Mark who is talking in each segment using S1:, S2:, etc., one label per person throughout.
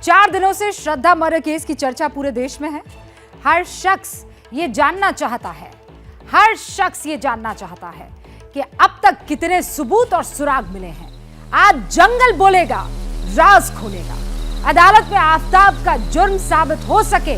S1: 4 दिनों से श्रद्धा murder case की चर्चा पूरे देश में है। हर शख्स ये जानना चाहता है कि अब तक कितने सबूत और सुराग मिले हैं। आज जंगल बोलेगा, राज खोलेगा। अदालत में आफताब का जुर्म साबित हो सके,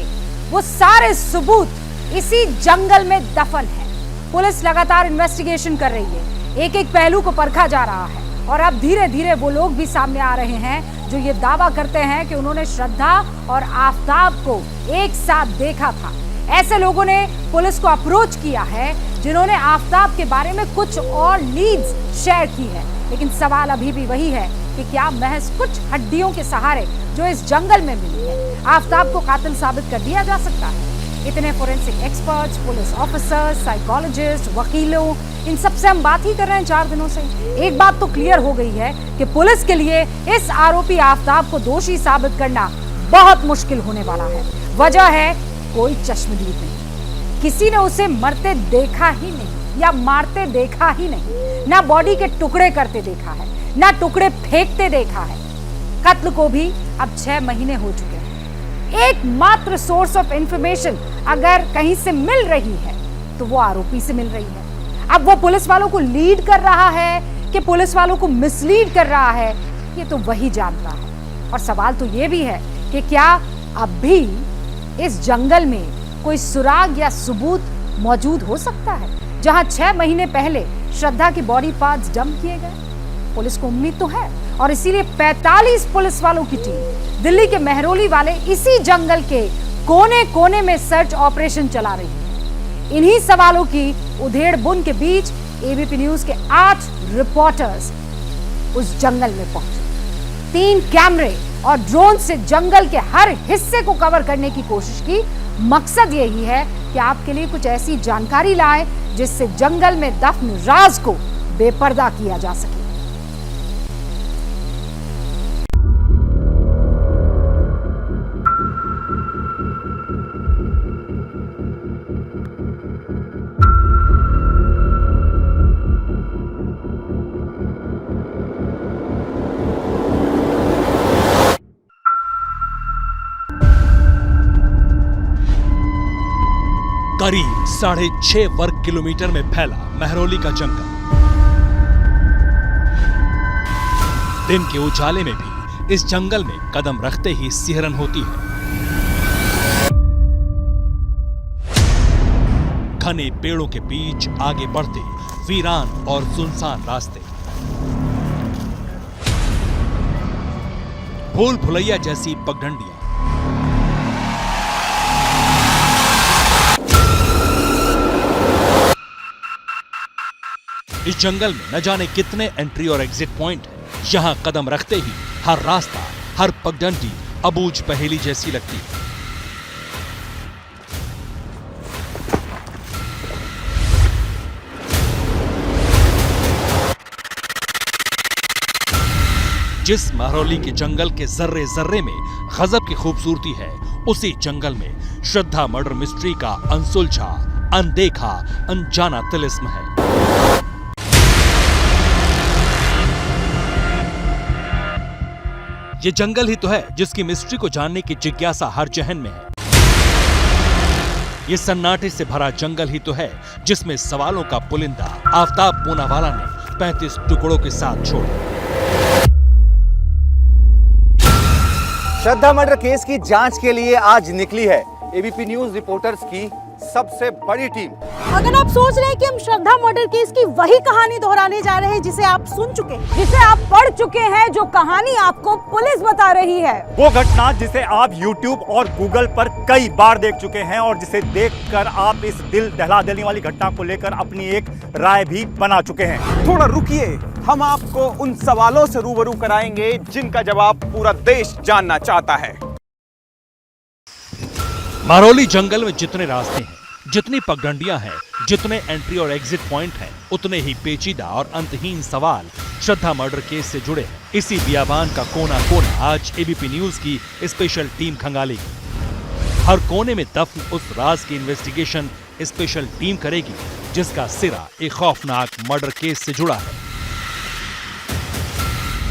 S1: वो सारे सबूत इसी जंगल में दफन है। पुलिस लगातार इन्वेस्टिगेशन कर रही है, एक एक पहलू को परखा जा रहा है और अब धीरे धीरे वो लोग भी सामने आ रहे हैं जो ये दावा करते हैं कि उन्होंने श्रद्धा और आफताब को एक साथ देखा था। ऐसे लोगों ने पुलिस को अप्रोच किया है जिन्होंने आफताब के बारे में कुछ और लीड्स शेयर की है, लेकिन सवाल अभी भी वही है कि क्या महज कुछ हड्डियों के सहारे जो इस जंगल में मिली है, आफताब को कातिल साबित कर दिया जा सकता है? इतने forensic experts, police officers, psychologist, वकीलों, इन सबसे हम बात ही कर रहे हैं 4 दिनों से। एक बात तो क्लियर हो गई है कि पुलिस के लिए इस आरोपी आफताब को दोषी साबित करना बहुत मुश्किल होने वाला है। वजह है कोई चश्मदीद नहीं, किसी ने उसे मरते देखा ही नहीं या मारते देखा ही नहीं, ना बॉडी के टुकड़े करते देखा है, ना टुकड़े फेंकते देखा है। कत्ल को भी अब 6 महीने हो चुके हैं। एकमात्र सोर्स ऑफ इंफॉर्मेशन अगर कहीं से मिल रही है तो वो आरोपी से मिल रही है। अब वो पुलिस वालों को लीड कर रहा है कि पुलिस वालों को मिसलीड कर रहा है, ये तो वही जानता है। और सवाल तो ये भी है कि क्या अब भी इस जंगल में कोई सुराग या सबूत मौजूद हो सकता है जहां 6 महीने पहले श्रद्धा की बॉडी पार्ट्स डंप किए गए? पुलिस को उम्मीद तो है और इसीलिए 45 पुलिस वालों की टीम दिल्ली के मेहरौली वाले इसी जंगल के कोने कोने में सर्च ऑपरेशन चला रही है। इन्हीं सवालों की उधेड़-बुन के बीच एबीपी न्यूज के 8 रिपोर्टर्स उस जंगल में पहुंचे। 3 कैमरे और ड्रोन से जंगल के हर हिस्से को कवर करने की कोशिश की। मकसद यही है कि आपके लिए कुछ ऐसी जानकारी लाए जिससे जंगल में दफन राज को बेपर्दा किया जा सके।
S2: करीब 6.5 वर्ग किलोमीटर में फैला मेहरौली का जंगल। दिन के उजाले में भी इस जंगल में कदम रखते ही सिहरन होती है। घने पेड़ों के बीच आगे बढ़ते वीरान और सुनसान रास्ते, भूल भुलैया जैसी पगडंडियां, इस जंगल में न जाने कितने एंट्री और एग्जिट पॉइंट हैं। यहां कदम रखते ही हर रास्ता, हर पगडंडी अबूझ पहेली जैसी लगती है। जिस मेहरौली के जंगल के जर्रे जर्रे में गजब की खूबसूरती है, उसी जंगल में श्रद्धा मर्डर मिस्ट्री का अनसुलझा, अनदेखा, अनजाना तिलिस्म है। ये जंगल ही तो है जिसकी मिस्ट्री को जानने की जिज्ञासा हर जहन में है। ये सन्नाटे से भरा जंगल ही तो है जिसमें सवालों का पुलिंदा आफताब पूनावाला ने 35 टुकड़ों के साथ छोड़ा।
S3: श्रद्धा मर्डर केस की जांच के लिए आज निकली है एबीपी न्यूज रिपोर्टर्स की सबसे बड़ी टीम।
S4: अगर आप सोच रहे हैं कि हम श्रद्धा मर्डर केस की वही कहानी दोहराने जा रहे हैं जिसे आप सुन चुके हैं, जिसे आप पढ़ चुके हैं, जो कहानी आपको पुलिस बता रही है,
S5: वो घटना जिसे आप YouTube और Google पर कई बार देख चुके हैं और जिसे देखकर आप इस दिल दहला देने वाली घटना को लेकर अपनी एक राय भी बना चुके हैं।
S6: थोड़ा रुकिए, हम आपको उन सवालों से रूबरू कराएंगे जिनका जवाब पूरा देश जानना चाहता है।
S2: मेहरौली जंगल में जितने रास्ते हैं, जितनी पगडंडियां हैं, जितने एंट्री और एग्जिट पॉइंट हैं, उतने ही पेचीदा और अंतहीन सवाल श्रद्धा मर्डर केस से जुड़े हैं। इसी बियाबान का कोना कोना आज एबीपी न्यूज की स्पेशल टीम खंगालेगी। हर कोने में दफन उस राज की इन्वेस्टिगेशन स्पेशल टीम करेगी जिसका सिरा एक खौफनाक मर्डर केस से जुड़ा है।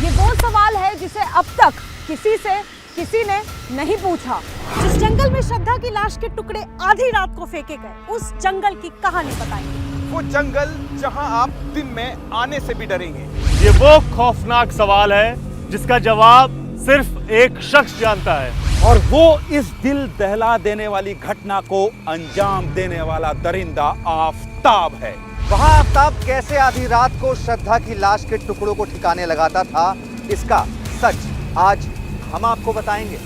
S4: ये वो सवाल है जिसे अब तक किसी से किसी ने नहीं पूछा। जिस जंगल में श्रद्धा की लाश के टुकड़े आधी रात को फेंके गए, उस जंगल की कहानी बताएंगे।
S6: वो जंगल जहां आप दिन में आने से भी डरेंगे।
S5: ये वो खौफनाक सवाल है जिसका जवाब सिर्फ एक शख्स जानता है,
S3: और वो इस दिल दहला देने वाली घटना को अंजाम देने वाला दरिंदा आफताब है। वहां आफताब कैसे आधी रात को श्रद्धा की लाश के टुकड़ों को ठिकाने लगाता था, इसका सच आज हम आपको बताएंगे।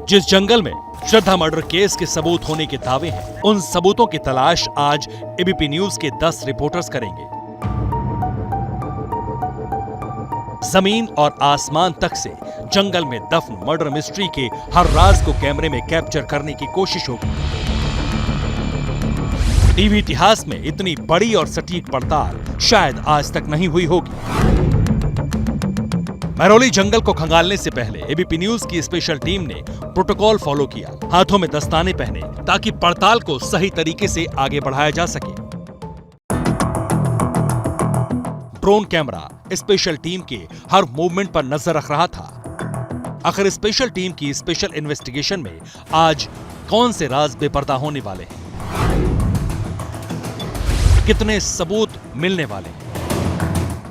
S2: जिस जंगल में श्रद्धा मर्डर केस के सबूत होने के दावे हैं, उन सबूतों की तलाश आज एबीपी न्यूज के 10 रिपोर्टर्स करेंगे। जमीन और आसमान तक से जंगल में दफन मर्डर मिस्ट्री के हर राज को कैमरे में कैप्चर करने की कोशिश होगी। टीवी इतिहास में इतनी बड़ी और सटीक पड़ताल शायद आज तक नहीं हुई होगी। महरौली जंगल को खंगालने से पहले एबीपी न्यूज की स्पेशल टीम ने प्रोटोकॉल फॉलो किया, हाथों में दस्ताने पहने ताकि पड़ताल को सही तरीके से आगे बढ़ाया जा सके। ड्रोन कैमरा स्पेशल टीम के हर मूवमेंट पर नजर रख रहा था। आखिर स्पेशल टीम की स्पेशल इन्वेस्टिगेशन में आज कौन से राज बेपर्दा होने वाले हैं, कितने सबूत मिलने वाले हैं,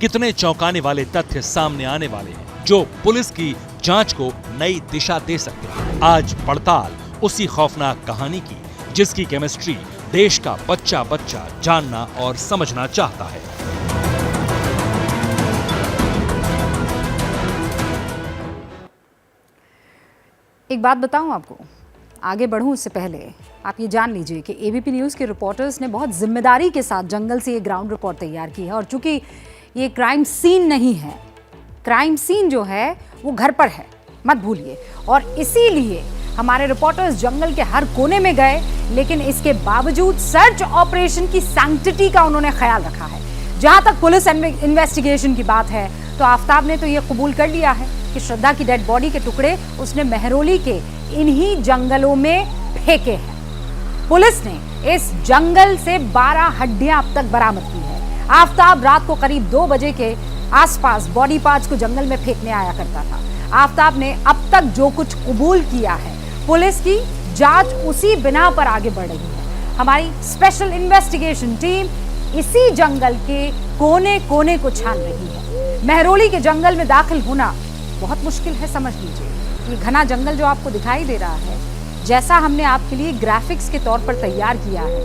S2: कितने चौंकाने वाले तथ्य सामने आने वाले हैं जो पुलिस की जांच को नई दिशा दे सकते हैं। आज पड़ताल उसी खौफनाक कहानी की जिसकी केमिस्ट्री देश का बच्चा बच्चा जानना और समझना चाहता है।
S1: एक बात बताऊं आपको, आगे बढ़ूं उससे पहले आप ये जान लीजिए कि एबीपी न्यूज़ के रिपोर्टर्स ने बहुत जिम्मेदारी के साथ जंगल से ये ग्राउंड रिपोर्ट तैयार की है। और चूंकि ये क्राइम सीन नहीं है, क्राइम सीन जो है वो घर पर है, मत भूलिए। और इसीलिए हमारे रिपोर्टर्स जंगल के हर कोने में गए, लेकिन इसके बावजूद सर्च ऑपरेशन की सैंक्टिटी का उन्होंने ख्याल रखा है। जहां तक पुलिस इन्वेस्टिगेशन की बात है तो आफताब ने तो ये कबूल कर लिया है कि श्रद्धा की डेड बॉडी के टुकड़े उसने महरौली के इन्हीं जंगलों में फेंके हैं। पुलिस ने इस जंगल से 12 हड्डियां अब तक बरामद की है। आफताब रात को करीब 2 बजे के आसपास बॉडी पार्ट्स को जंगल में फेंकने आया करता था। आफताब ने अब तक जो कुछ कबूल किया है, पुलिस की जांच उसी बिना पर आगे बढ़ रही है। हमारी स्पेशल इन्वेस्टिगेशन टीम इसी जंगल के कोने कोने को छान रही है। महरौली के जंगल में दाखिल होना बहुत मुश्किल है, समझ लीजिए। ये घना जंगल जो आपको दिखाई दे रहा है, जैसा हमने आपके लिए ग्राफिक्स के तौर पर तैयार किया है,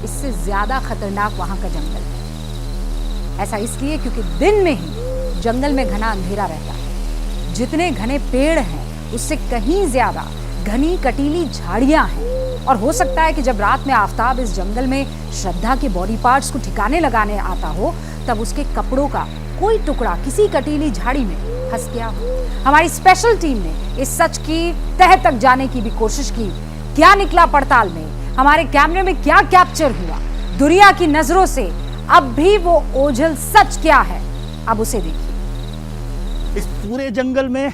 S1: इससे ज्यादा खतरनाक वहां का जंगल है। ऐसा इसलिए क्योंकि दिन में ही जंगल में घना अंधेरा रहता है। जितने घने पेड़ हैं उससे कहीं ज्यादा घनी कटीली झाड़ियां हैं। और हो सकता है कि जब रात में आफताब इस जंगल में श्रद्धा के बॉडी पार्ट्स को ठिकाने लगाने आता हो, तब उसके कपड़ों का कोई टुकड़ा किसी कटीली झाड़ी में फंस गया हो। हमारी स्पेशल टीम ने इस सच की तह तक जाने की भी कोशिश की। क्या निकला पड़ताल में, हमारे कैमरे में क्या कैप्चर हुआ, दुनिया की नजरों से अब भी वो ओझल सच क्या है, अब उसे देखिए।
S5: इस पूरे जंगल में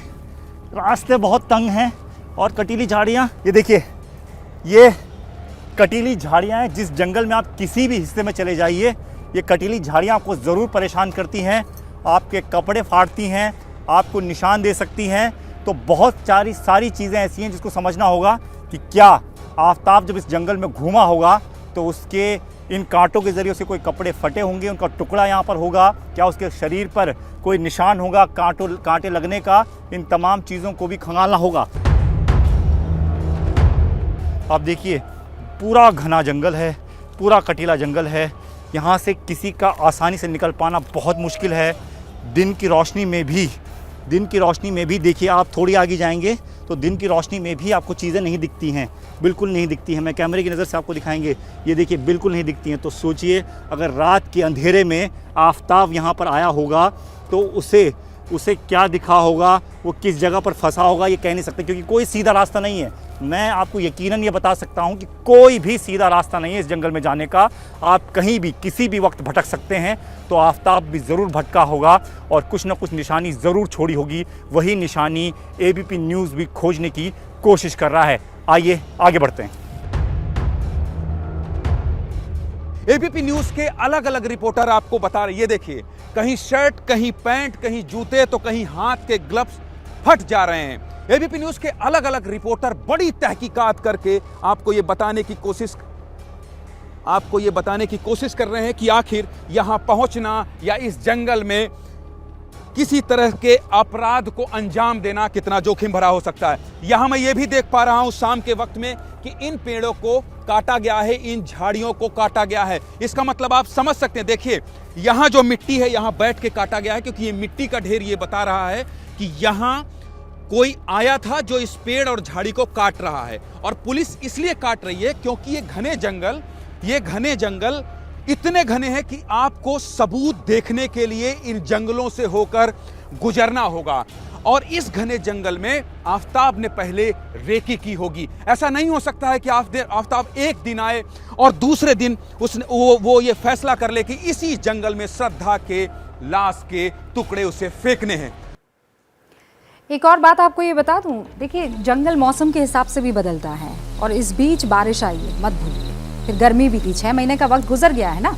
S5: रास्ते बहुत तंग हैं और कटीली झाड़ियाँ, ये देखिए, ये कटीली झाड़ियाँ हैं। जिस जंगल में आप किसी भी हिस्से में चले जाइए, ये कटीली झाड़ियाँ आपको ज़रूर परेशान करती हैं, आपके कपड़े फाड़ती हैं, आपको निशान दे सकती हैं। तो बहुत सारी चीज़ें ऐसी हैं जिसको समझना होगा कि क्या आफताब जब इस जंगल में घूमा होगा तो उसके इन कांटों के ज़रिए उसके कोई कपड़े फटे होंगे, उनका टुकड़ा यहाँ पर होगा, क्या उसके शरीर पर कोई निशान होगा कांटे लगने का। इन तमाम चीज़ों को भी खंगालना होगा। आप देखिए, पूरा घना जंगल है, पूरा कटीला जंगल है। यहाँ से किसी का आसानी से निकल पाना बहुत मुश्किल है। दिन की रोशनी में भी देखिए, आप थोड़ी आगे जाएंगे तो दिन की रोशनी में भी आपको चीज़ें नहीं दिखती हैं, बिल्कुल नहीं दिखती हैं। मैं कैमरे की नज़र से आपको दिखाएंगे, ये देखिए, बिल्कुल नहीं दिखती हैं। तो सोचिए, अगर रात के अंधेरे में आफताब यहाँ पर आया होगा तो उसे क्या दिखा होगा, वो किस जगह पर फंसा होगा, ये कह नहीं सकते, क्योंकि कोई सीधा रास्ता नहीं है। मैं आपको यकीनन ये बता सकता हूँ कि कोई भी सीधा रास्ता नहीं है इस जंगल में जाने का। आप कहीं भी किसी भी वक्त भटक सकते हैं। तो आफताब भी ज़रूर भटका होगा और कुछ ना कुछ निशानी ज़रूर छोड़ी होगी। वही निशानी एबीपी न्यूज़ भी खोजने की कोशिश कर रहा है। आइए आगे बढ़ते हैं।
S3: एबीपी न्यूज के अलग अलग रिपोर्टर आपको बता रहे, ये देखिए, कहीं शर्ट, कहीं पैंट, कहीं जूते, तो कहीं हाथ के ग्लव्स,
S6: फट जा रहे हैं। एबीपी न्यूज के अलग अलग रिपोर्टर बड़ी तहकीकात करके आपको ये बताने की कोशिश कर रहे हैं कि आखिर यहां पहुंचना या इस जंगल में किसी तरह के अपराध को अंजाम देना कितना जोखिम भरा हो सकता है। यहां मैं ये भी देख पा रहा हूं शाम के वक्त में कि इन पेड़ों को काटा गया है, इन झाड़ियों को काटा गया है। इसका मतलब आप समझ सकते हैं। देखिए यहां जो मिट्टी है यहां बैठ के काटा गया है, क्योंकि ये मिट्टी का ढेर ये बता रहा है कि यहां कोई आया था जो इस पेड़ और झाड़ी को काट रहा है। और पुलिस इसलिए काट रही है क्योंकि ये घने जंगल इतने घने हैं कि आपको सबूत देखने के लिए इन जंगलों से होकर गुजरना होगा। और इस घने जंगल में आफताब ने पहले रेकी की होगी। ऐसा नहीं हो सकता है कि आफताब एक दिन आए और दूसरे दिन वो ये फैसला कर ले कि इसी जंगल में श्रद्धा के लाश के टुकड़े उसे फेंकने हैं।
S1: एक और बात आपको ये बता दूं, देखिए जंगल मौसम के हिसाब से भी बदलता है और इस बीच बारिश आई है, मत भूलिए। फिर गर्मी भी थी, 6 महीने का वक्त गुजर गया है ना।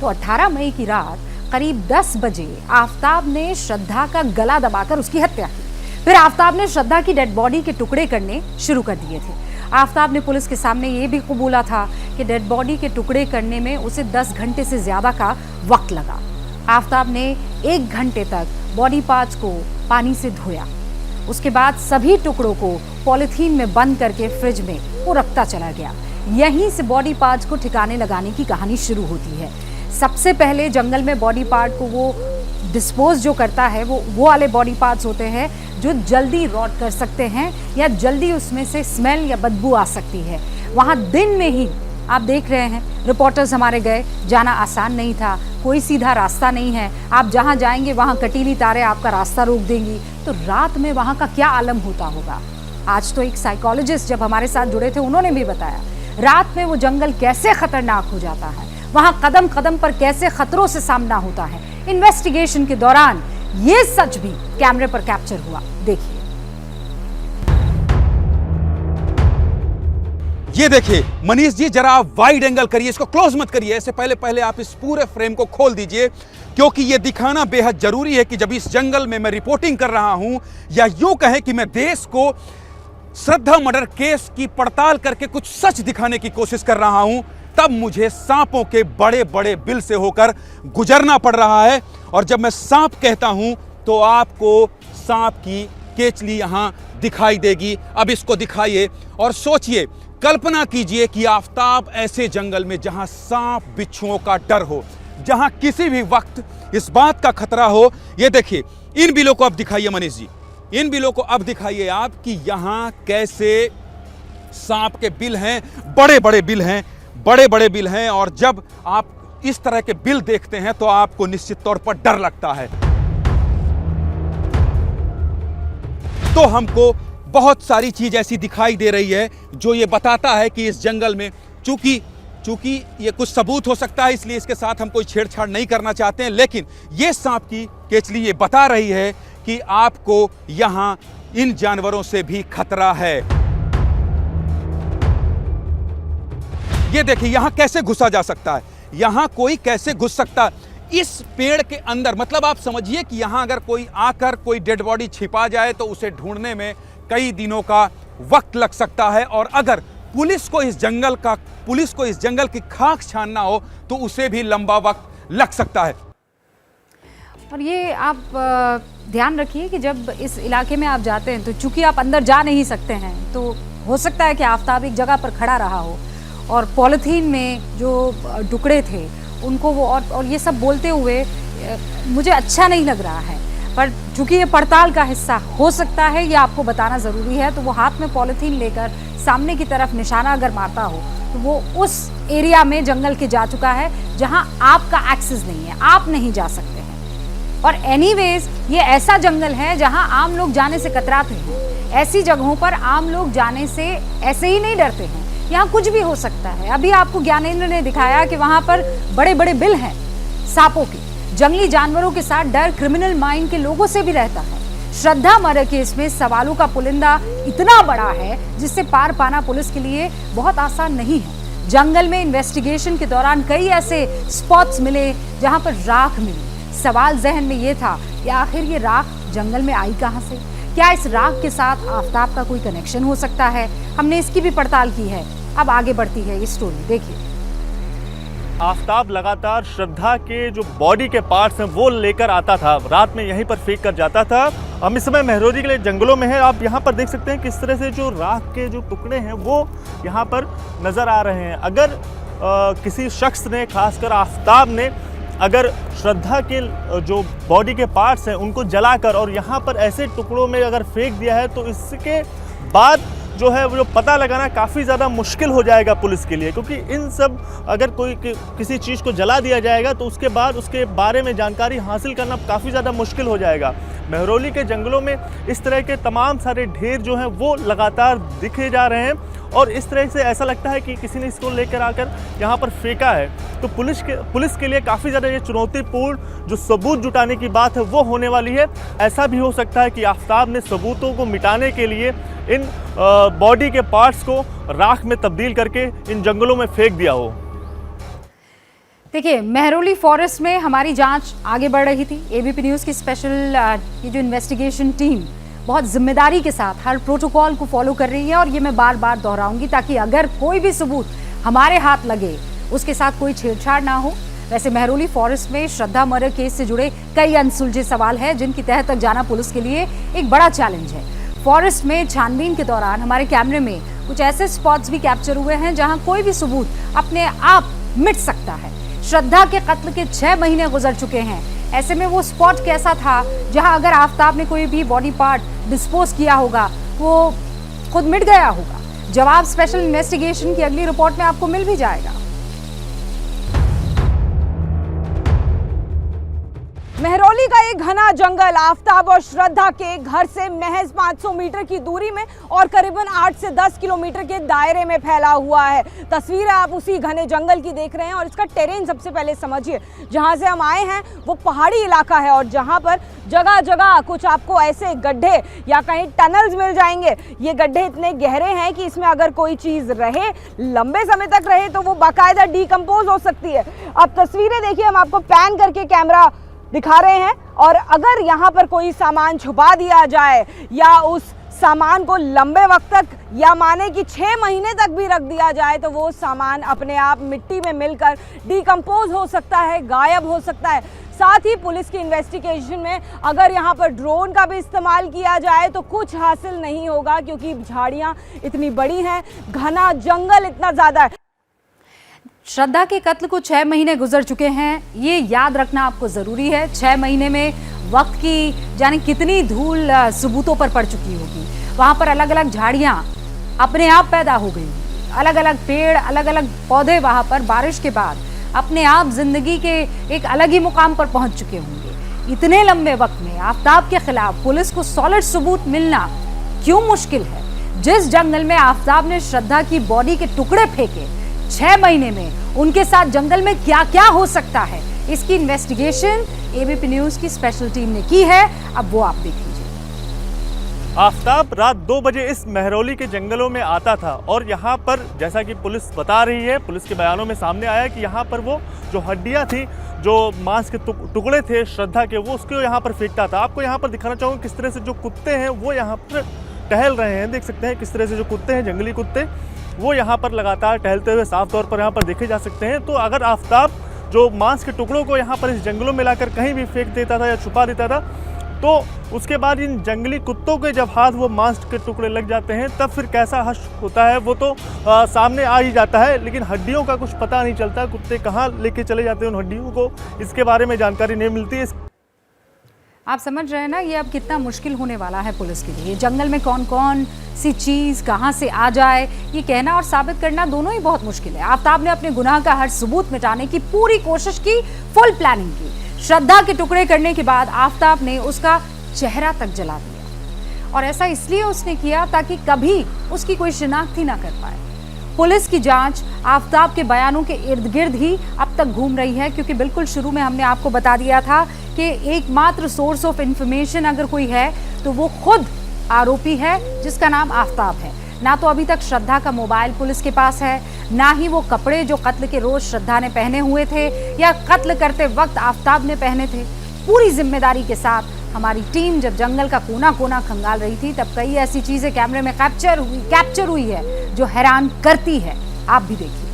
S1: तो 18 मई की रात करीब 10 बजे आफताब ने श्रद्धा का गला दबाकर उसकी हत्या की। फिर आफताब ने श्रद्धा की डेड बॉडी के टुकड़े करने शुरू कर दिए थे। आफताब ने पुलिस के सामने ये भी कबूला था कि डेड बॉडी के टुकड़े करने में उसे 10 घंटे से ज्यादा का वक्त लगा। आफताब ने 1 घंटे तक बॉडी पार्ट्स को पानी से धोया। उसके बाद सभी टुकड़ों को पॉलिथीन में बंद करके फ्रिज में वो रखता चला गया। यहीं से बॉडी पार्ट्स को ठिकाने लगाने की कहानी शुरू होती है। सबसे पहले जंगल में बॉडी पार्ट को वो डिस्पोज जो करता है वो वाले बॉडी पार्ट्स होते हैं जो जल्दी रॉट कर सकते हैं या जल्दी उसमें से स्मेल या बदबू आ सकती है। वहाँ दिन में ही आप देख रहे हैं, रिपोर्टर्स हमारे गए, जाना आसान नहीं था, कोई सीधा रास्ता नहीं है। आप जहाँ जाएंगे वहाँ कटीली तारें आपका रास्ता रोक देंगी। तो रात में वहाँ का क्या आलम होता होगा। आज तो एक साइकोलॉजिस्ट जब हमारे साथ जुड़े थे उन्होंने भी बताया रात में वो जंगल कैसे खतरनाक हो जाता है, वहाँ कदम कदम पर कैसे खतरों से सामना होता है। इन्वेस्टिगेशन के दौरान ये सच भी कैमरे पर कैप्चर हुआ। देखिए
S6: ये देखिए मनीष जी, जरा आप वाइड एंगल करिए, इसको क्लोज मत करिए, ऐसे पहले आप इस पूरे फ्रेम को खोल दीजिए, क्योंकि ये दिखाना बेहद जरूरी है कि जब इस जंगल में मैं रिपोर्टिंग कर रहा हूं या यूं कहें कि मैं देश को श्रद्धा मर्डर केस की पड़ताल करके कुछ सच दिखाने की कोशिश कर रहा हूं, तब मुझे सांपों के बड़े बड़े बिल से होकर गुजरना पड़ रहा है। और जब मैं सांप कहता हूं तो आपको सांप की केचली यहां दिखाई देगी। अब इसको दिखाइए और सोचिए, कल्पना कीजिए कि आफताब ऐसे जंगल में जहां सांप बिच्छुओं का डर हो, जहां किसी भी वक्त इस बात का खतरा हो। ये देखिए इन बिलों को अब दिखाइए मनीष जी, इन बिलों को अब दिखाइए आप कि यहां कैसे सांप के बिल हैं, बड़े बड़े बिल हैं। और जब आप इस तरह के बिल देखते हैं तो आपको निश्चित तौर पर डर लगता है। तो हमको बहुत सारी चीज ऐसी दिखाई दे रही है जो ये बताता है कि इस जंगल में चूंकि ये कुछ सबूत हो सकता है, इसलिए इसके साथ हम कोई छेड़छाड़ नहीं करना चाहते हैं, लेकिन ये सांप की केचली ये बता रही है कि आपको यहां इन जानवरों से भी खतरा है। ये देखिए यहां कैसे घुसा जा सकता है, यहां कोई कैसे घुस सकता है इस पेड़ के अंदर। मतलब आप समझिए कि यहां अगर कोई आकर कोई डेड बॉडी छिपा जाए तो उसे ढूंढने में कई दिनों का वक्त लग सकता है। और अगर पुलिस को इस जंगल की खाक छानना हो तो उसे भी लंबा वक्त लग सकता है।
S1: और ये आप ध्यान रखिए कि जब इस इलाके में आप जाते हैं तो चूंकि आप अंदर जा नहीं सकते हैं, तो हो सकता है कि आफताब एक जगह पर खड़ा रहा हो और पॉलिथीन में जो टुकड़े थे उनको वो और ये सब बोलते हुए मुझे अच्छा नहीं लग रहा है। पर चूंकि ये पड़ताल का हिस्सा हो सकता है, ये आपको बताना ज़रूरी है। तो वो हाथ में पॉलिथीन लेकर सामने की तरफ निशाना अगर मारता हो तो वो उस एरिया में जंगल के जा चुका है जहां आपका एक्सेस नहीं है, आप नहीं जा सकते हैं। और एनीवेज ये ऐसा जंगल है जहां आम लोग जाने से कतराते हैं। ऐसी जगहों पर आम लोग जाने से ऐसे ही नहीं डरते हैं, यहाँ कुछ भी हो सकता है। अभी आपको ज्ञानेंद्र ने दिखाया कि वहां पर बड़े बड़े बिल हैं सांपों के। जंगली जानवरों के साथ डर क्रिमिनल माइंड के लोगों से भी रहता है। श्रद्धा मर्डर केस में सवालों का पुलिंदा इतना बड़ा है जिससे पार पाना पुलिस के लिए बहुत आसान नहीं है। जंगल में इन्वेस्टिगेशन के दौरान कई ऐसे स्पॉट्स मिले जहां पर राख मिली। सवाल जहन में ये था कि आखिर ये राख जंगल में आई कहां से? क्या इस राख के साथ आफताब का कोई कनेक्शन हो सकता है? हमने इसकी भी पड़ताल की है। अब आगे बढ़ती है ये स्टोरी, देखिए।
S5: आफताब लगातार श्रद्धा के जो बॉडी के पार्ट्स हैं वो लेकर आता था, रात में यहीं पर फेंक कर जाता था। हम इस समय मेहरौली के लिए जंगलों में हैं। आप यहाँ पर देख सकते हैं किस तरह से जो राख के जो टुकड़े हैं वो यहाँ पर नज़र आ रहे हैं। अगर किसी शख्स ने, खासकर आफताब ने, अगर श्रद्धा के जो बॉडी के पार्ट्स हैं उनको जलाकर और यहाँ पर ऐसे टुकड़ों में अगर फेंक दिया है तो इसके बाद जो है वो पता लगाना काफ़ी ज़्यादा मुश्किल हो जाएगा पुलिस के लिए, क्योंकि इन सब अगर कोई किसी चीज़ को जला दिया जाएगा तो उसके बाद उसके बारे में जानकारी हासिल करना काफ़ी ज़्यादा मुश्किल हो जाएगा। मेहरौली के जंगलों में इस तरह के तमाम सारे ढेर जो हैं वो लगातार दिखे जा रहे हैं और इस तरह से ऐसा लगता है कि किसी ने इसको लेकर आकर यहाँ पर फेंका है। तो पुलिस के लिए काफ़ी ज़्यादा ये चुनौतीपूर्ण जो सबूत जुटाने की बात है वो होने वाली है। ऐसा भी हो सकता है कि आफताब ने सबूतों को मिटाने के लिए इन बॉडी के पार्ट्स को राख में तब्दील करके इन जंगलों में फेंक दिया हो।
S1: देखिए, मेहरौली फॉरेस्ट में हमारी जांच आगे बढ़ रही थी। एबीपी न्यूज़ की स्पेशल ये जो इन्वेस्टिगेशन टीम बहुत जिम्मेदारी के साथ हर प्रोटोकॉल को फॉलो कर रही है और ये मैं बार बार दोहराऊंगी ताकि अगर कोई भी सबूत हमारे हाथ लगे उसके साथ कोई छेड़छाड़ ना हो। वैसे मेहरौली फॉरेस्ट में श्रद्धा मर्डर केस से जुड़े कई अनसुलझे सवाल हैं जिनकी तह तक जाना पुलिस के लिए एक बड़ा चैलेंज है। फॉरेस्ट में छानबीन के दौरान हमारे कैमरे में कुछ ऐसे स्पॉट्स भी कैप्चर हुए हैं जहां कोई भी सबूत अपने आप मिट सकता है। श्रद्धा के कत्ल के 6 महीने गुजर चुके हैं। ऐसे में वो स्पॉट कैसा था जहां अगर आफताब ने कोई भी बॉडी पार्ट डिस्पोज किया होगा वो खुद मिट गया होगा? जवाब स्पेशल इन्वेस्टिगेशन की अगली रिपोर्ट में आपको मिल भी जाएगा।
S4: मेहरौली का एक घना जंगल आफताब और श्रद्धा के घर से महज 500 मीटर की दूरी में और करीबन 8 से 10 किलोमीटर के दायरे में फैला हुआ है। तस्वीरें आप उसी घने जंगल की देख रहे हैं और इसका टेरेन सबसे पहले समझिए। जहां से हम आए हैं वो पहाड़ी इलाका है और जहां पर जगह जगह कुछ आपको ऐसे गड्ढे या कहीं टनल्स मिल जाएंगे। ये गड्ढे इतने गहरे हैं कि इसमें अगर कोई चीज़ रहे, लंबे समय तक रहे, तो वो बाकायदा डिकम्पोज हो सकती है। अब तस्वीरें देखिए, हम आपको पैन करके कैमरा दिखा रहे हैं और अगर यहाँ पर कोई सामान छुपा दिया जाए या उस सामान को लंबे वक्त तक या माने कि 6 महीने तक भी रख दिया जाए तो वो सामान अपने आप मिट्टी में मिलकर डिकम्पोज हो सकता है, गायब हो सकता है। साथ ही पुलिस की इन्वेस्टिगेशन में अगर यहाँ पर ड्रोन का भी इस्तेमाल किया जाए तो कुछ हासिल नहीं होगा क्योंकि झाड़ियाँ इतनी बड़ी हैं, घना जंगल इतना ज़्यादा है।
S1: श्रद्धा के कत्ल को 6 महीने गुजर चुके हैं, ये याद रखना आपको ज़रूरी है। 6 महीने में वक्त की जाने कितनी धूल सबूतों पर पड़ चुकी होगी। वहाँ पर अलग अलग झाड़ियाँ अपने आप पैदा हो गई, अलग अलग पेड़, अलग अलग पौधे वहाँ पर बारिश के बाद अपने आप जिंदगी के एक अलग ही मुकाम पर पहुँच चुके होंगे। इतने लंबे वक्त में आफताब के खिलाफ पुलिस को सॉलिड सबूत मिलना क्यों मुश्किल है? जिस जंगल में आफताब ने श्रद्धा की बॉडी के टुकड़े फेंके, 6 महीने में उनके साथ जंगल में क्या क्या हो सकता है, इसकी इन्वेस्टिगेशन एबीपी न्यूज़ की स्पेशल टीम ने की है। अब वो आप देख लीजिए।
S5: आफताब रात 2 बजे इस मेहरौली के जंगलों में आता था और यहाँ पर जैसा कि पुलिस बता रही है, पुलिस के बयानों में सामने आया कि यहाँ पर वो जो हड्डियाँ थी, जो मांस के टुकड़े थे श्रद्धा के, वो उसको यहाँ पर फेंकता था। आपको यहाँ पर दिखाना चाहूँगा किस तरह से जो कुत्ते हैं वो यहाँ पर टहल रहे हैं। देख सकते हैं किस तरह से जो कुत्ते हैं, जंगली कुत्ते, वो यहाँ पर लगातार टहलते हुए साफ तौर पर यहाँ पर देखे जा सकते हैं। तो अगर आफताब जो मांस के टुकड़ों को यहाँ पर इस जंगलों में लाकर कहीं भी फेंक देता था या छुपा देता था तो उसके बाद इन जंगली कुत्तों के जब हाथ वो मांस के टुकड़े लग जाते हैं तब फिर कैसा हश्र होता है वो तो सामने आ ही जाता है। लेकिन हड्डियों का कुछ पता नहीं चलता, कुत्ते कहाँ लेके चले जाते हैं उन हड्डियों को, इसके बारे में जानकारी नहीं मिलती है।
S1: आप समझ रहे हैं ना, ये अब कितना मुश्किल होने वाला है पुलिस के लिए। जंगल में कौन कौन सी चीज़ कहाँ से आ जाए ये कहना और साबित करना दोनों ही बहुत मुश्किल है। आफताब ने अपने गुनाह का हर सबूत मिटाने की पूरी कोशिश की, फुल प्लानिंग की। श्रद्धा के टुकड़े करने के बाद आफताब ने उसका चेहरा तक जला दिया और ऐसा इसलिए उसने किया ताकि कभी उसकी कोई शिनाख्त ही ना कर पाए। पुलिस की जांच आफताब के बयानों के इर्द गिर्द ही अब तक घूम रही है, क्योंकि बिल्कुल शुरू में हमने आपको बता दिया था कि एकमात्र सोर्स ऑफ इंफॉर्मेशन अगर कोई है तो वो खुद आरोपी है जिसका नाम आफताब है। ना तो अभी तक श्रद्धा का मोबाइल पुलिस के पास है, ना ही वो कपड़े जो कत्ल के रोज श्रद्धा ने पहने हुए थे या कत्ल करते वक्त आफताब ने पहने थे। पूरी जिम्मेदारी के साथ हमारी टीम जब जंगल का कोना कोना खंगाल रही थी तब कई ऐसी चीजें कैमरे में कैप्चर हुई है जो हैरान करती है। आप भी देखिए।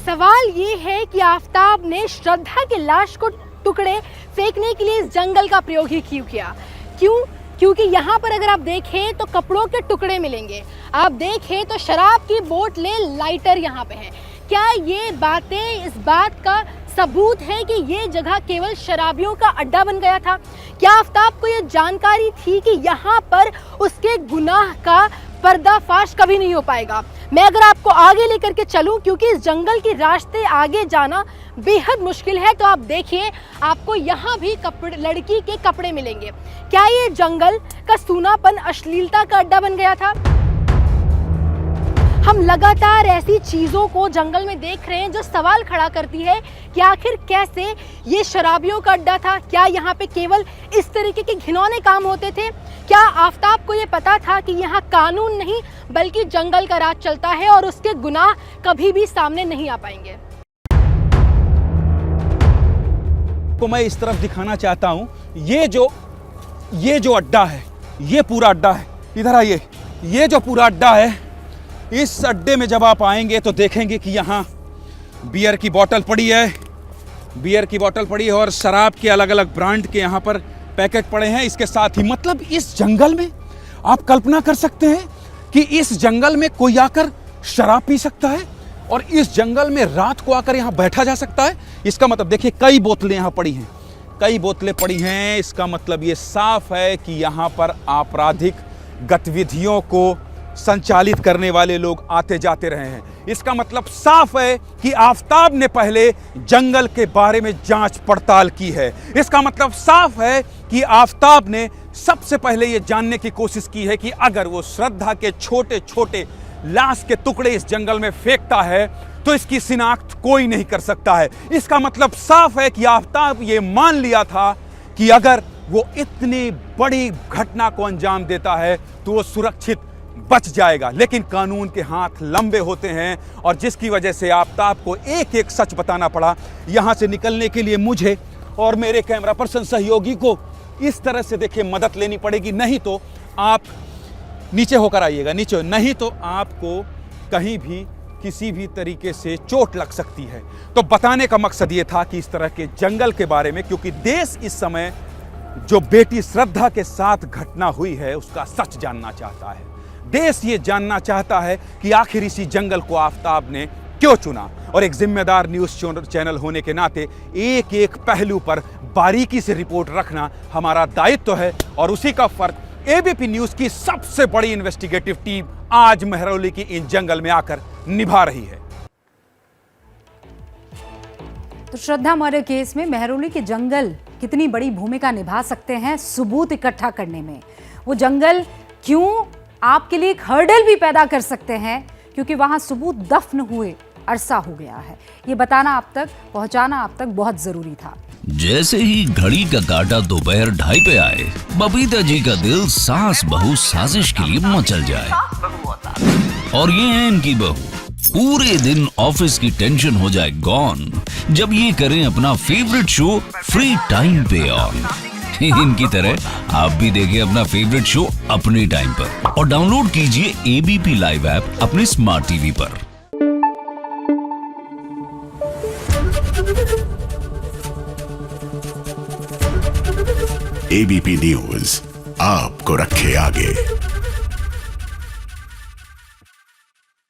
S7: सवाल ये है कि आफताब ने श्रद्धा की लाश को टुकड़े फेंकने के लिए इस जंगल का प्रयोग ही क्यों किया? क्योंकि यहाँ पर अगर आप देखें तो कपड़ों के टुकड़े मिलेंगे, आप देखें तो शराब की बोतलें, लाइटर यहाँ पे हैं। क्या ये बातें इस बात का सबूत है कि ये जगह केवल शराबियों का अड्डा बन गया था? क्या आफताब को ये जानकारी थी कि यहाँ पर उसके गुनाह का पर्दाफाश कभी नहीं हो पाएगा? मैं अगर आपको आगे लेकर के चलूं, क्योंकि इस जंगल के रास्ते आगे जाना बेहद मुश्किल है, तो आप देखिए आपको यहाँ भी लड़की के कपड़े मिलेंगे। क्या ये जंगल का सूनापन अश्लीलता का अड्डा बन गया था? हम लगातार ऐसी चीज़ों को जंगल में देख रहे हैं जो सवाल खड़ा करती है कि आखिर कैसे ये शराबियों का अड्डा था? क्या यहाँ पे केवल इस तरीके के घिनौने काम होते थे? क्या आफताब को ये पता था कि यहाँ कानून नहीं बल्कि जंगल का राज चलता है और उसके गुनाह कभी भी सामने नहीं आ पाएंगे?
S6: को मैं इस तरफ दिखाना चाहता हूँ, ये जो अड्डा है, ये पूरा अड्डा है। इधर आइए, ये जो पूरा अड्डा है, इस अड्डे में जब आप आएंगे तो देखेंगे कि यहाँ बियर की बोतल पड़ी है और शराब के अलग अलग ब्रांड के यहाँ पर पैकेट पड़े हैं। इसके साथ ही मतलब इस जंगल में आप कल्पना कर सकते हैं कि इस जंगल में कोई आकर शराब पी सकता है और इस जंगल में रात को आकर यहाँ बैठा जा सकता है। इसका मतलब देखिए, कई बोतलें यहाँ पड़ी हैं, इसका मतलब ये साफ है कि यहाँ पर आपराधिक गतिविधियों को संचालित करने वाले लोग आते जाते रहे हैं। इसका मतलब साफ है कि आफताब ने पहले जंगल के बारे में जांच पड़ताल की है। इसका मतलब साफ है कि आफताब ने सबसे पहले यह जानने की कोशिश की है कि अगर वो श्रद्धा के छोटे छोटे लाश के टुकड़े इस जंगल में फेंकता है तो इसकी शिनाख्त कोई नहीं कर सकता है। इसका मतलब साफ है कि आफताब ये मान लिया था कि अगर वो इतनी बड़ी घटना को अंजाम देता है तो वो सुरक्षित बच जाएगा। लेकिन कानून के हाथ लंबे होते हैं और जिसकी वजह से आफताब को एक एक सच बताना पड़ा। यहां से निकलने के लिए मुझे और मेरे कैमरा पर्सन सहयोगी को इस तरह से देखिए मदद लेनी पड़ेगी, नहीं तो आप नीचे होकर आइएगा, नीचे, नहीं तो आपको कहीं भी किसी भी तरीके से चोट लग सकती है। तो बताने का मकसद ये था कि इस तरह के जंगल के बारे में, क्योंकि देश इस समय जो बेटी श्रद्धा के साथ घटना हुई है उसका सच जानना चाहता है। देश ये जानना चाहता है कि आखिर इसी जंगल को आफताब ने क्यों चुना। और एक जिम्मेदार न्यूज़ चैनल होने के नाते एक एक पहलू पर बारीकी से रिपोर्ट रखना हमारा दायित्व है और उसी का फर्क एबीपी न्यूज़ की सबसे बड़ी इन्वेस्टिगेटिव टीम आज महरौली की इन जंगल में आकर निभा रही है।
S1: तो श्रद्धा मर्डर केस में महरौली के जंगल कितनी बड़ी भूमिका निभा सकते हैं सबूत इकट्ठा करने में? वो जंगल क्यों आपके लिए एक हर्डल भी पैदा कर सकते हैं, क्योंकि वहां सबूत दफन हुए अरसा हो गया है। ये बताना पहुंचाना आप तक बहुत जरूरी था।
S8: जैसे ही घड़ी का काटा दोपहर 2:30 पे आए, बबीता जी का दिल सास बहू साजिश के लिए मचल जाए। और ये है इनकी बहू, पूरे दिन ऑफिस की टेंशन हो जाए गॉन जब ये करें अपना फेवरेट शो फ्री टाइम पे ऑन। इनकी तरह आप भी देखिए अपना फेवरेट शो अपने टाइम पर और डाउनलोड कीजिए एबीपी लाइव ऐप अपने स्मार्ट टीवी पर।
S9: एबीपी न्यूज़ आपको रखे आगे।